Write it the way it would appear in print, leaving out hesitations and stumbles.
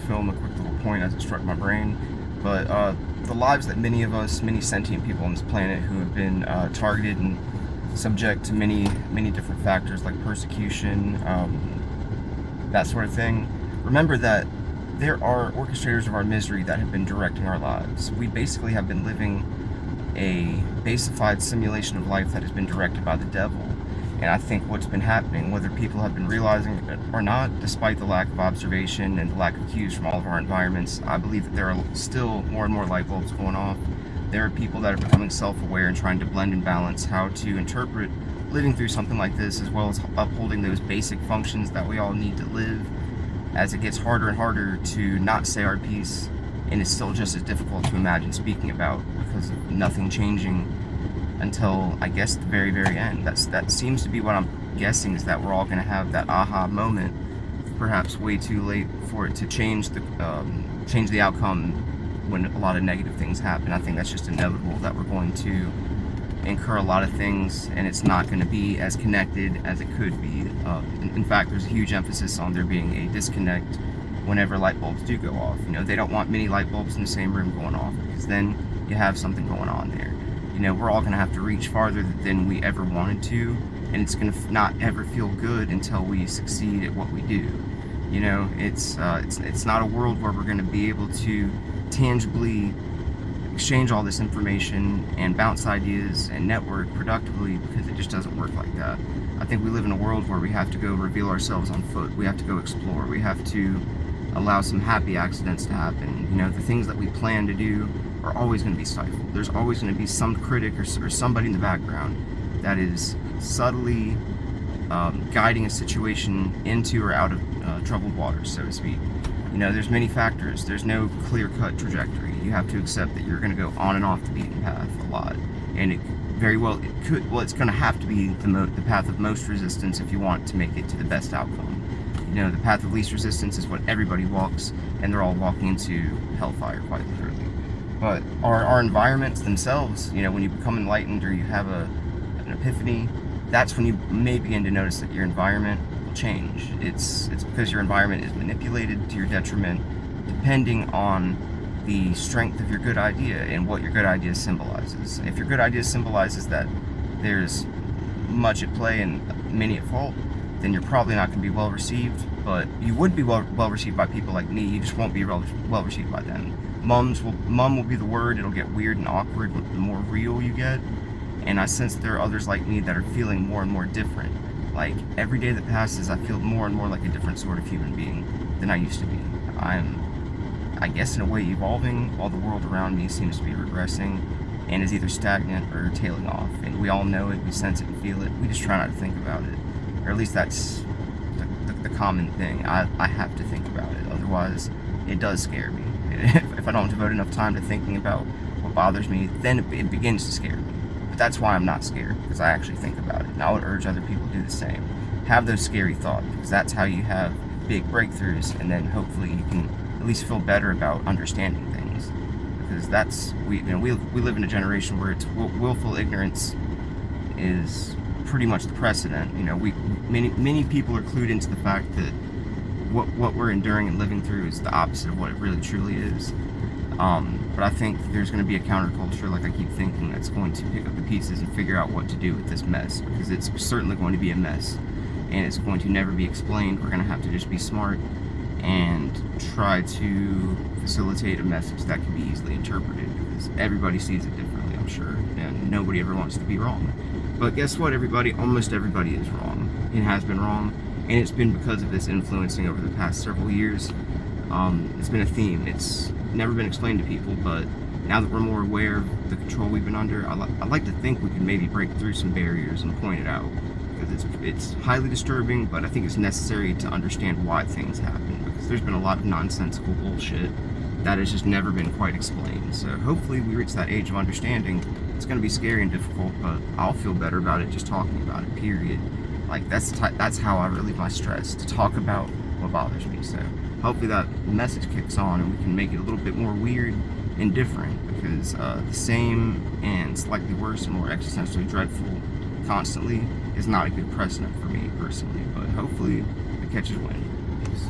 film a quick little point as it struck my brain. But the lives that many of us, many sentient people on this planet who have been targeted and subject to many different factors like persecution, that sort of thing, remember that there are orchestrators of our misery that have been directing our lives. We basically have been living a basified simulation of life that has been directed by the devil. And I think what's been happening, whether people have been realizing it or not, despite the lack of observation and the lack of cues from all of our environments, I believe that there are still more and more light bulbs going off. There are people that are becoming self-aware and trying to blend and balance how to interpret living through something like this, as well as upholding those basic functions that we all need to live, as it gets harder and harder to not say our piece, and it's still just as difficult to imagine speaking about because of nothing changing until, I guess, the very, very end. That seems to be what I'm guessing, is that we're all going to have that aha moment, perhaps way too late for it to change the outcome when a lot of negative things happen. I think that's just inevitable, that we're going to incur a lot of things, and it's not going to be as connected as it could be. In fact, there's a huge emphasis on there being a disconnect whenever light bulbs do go off. You know, they don't want many light bulbs in the same room going off, because then you have something going on there. You know, we're all going to have to reach farther than we ever wanted to, and it's going to not ever feel good until we succeed at what we do. You know, it's not a world where we're going to be able to tangibly exchange all this information and bounce ideas and network productively, because it just doesn't work like that. I think we live in a world where we have to go reveal ourselves on foot. We have to go explore. We have to allow some happy accidents to happen. You know, the things that we plan to do are always going to be stifled. There's always going to be some critic or somebody in the background that is subtly guiding a situation into or out of troubled waters, so to speak. You know, there's many factors. There's no clear-cut trajectory. You have to accept that you're going to go on and off the beaten path a lot, and it's going to have to be the path of most resistance if you want to make it to the best outcome. You know, the path of least resistance is what everybody walks, and they're all walking into hellfire, quite literally. But our environments themselves, you know, when you become enlightened or you have an epiphany, that's when you may begin to notice that your environment will change. It's because your environment is manipulated to your detriment, depending on the strength of your good idea and what your good idea symbolizes. If your good idea symbolizes that there's much at play and many at fault, then you're probably not going to be well received. But you would be well received by people like me. You just won't be well received by them. Mum will be the word. It'll get weird and awkward the more real you get. And I sense there are others like me that are feeling more and more different. Like, every day that passes, I feel more and more like a different sort of human being than I used to be. I'm, I guess, in a way evolving, while the world around me seems to be regressing and is either stagnant or tailing off. And we all know it, we sense it and feel it. We just try not to think about it. Or at least that's the common thing. I have to think about it. Otherwise, it does scare me. If I don't devote enough time to thinking about what bothers me, then it begins to scare me. But that's why I'm not scared, because I actually think about it. And I would urge other people to do the same. Have those scary thoughts, because that's how you have big breakthroughs, and then hopefully you can at least feel better about understanding things. Because we live in a generation where it's willful ignorance is pretty much the precedent. You know, many people are clued into the fact that what we're enduring and living through is the opposite of what it really truly is. But I think there's going to be a counterculture, like I keep thinking, that's going to pick up the pieces and figure out what to do with this mess, because it's certainly going to be a mess, and it's going to never be explained. We're going to have to just be smart and try to facilitate a message that can be easily interpreted, because everybody sees it differently, I'm sure, and nobody ever wants to be wrong. But guess what, everybody? Almost everybody is wrong. It has been wrong, and it's been because of this influencing over the past several years. It's been a theme. It's never been explained to people, but now that we're more aware of the control we've been under, I'd like to think we can maybe break through some barriers and point it out, because it's highly disturbing, but I think it's necessary to understand why things happen, because there's been a lot of nonsensical bullshit that has just never been quite explained. So hopefully we reach that age of understanding. It's going to be scary and difficult, but I'll feel better about it just talking about it, period. Like, that's how I relieve my stress, to talk about what bothers me. So hopefully that message kicks on and we can make it a little bit more weird and different, because the same and slightly worse and more existentially dreadful constantly is not a good precedent for me personally. But hopefully it catches wind. Peace.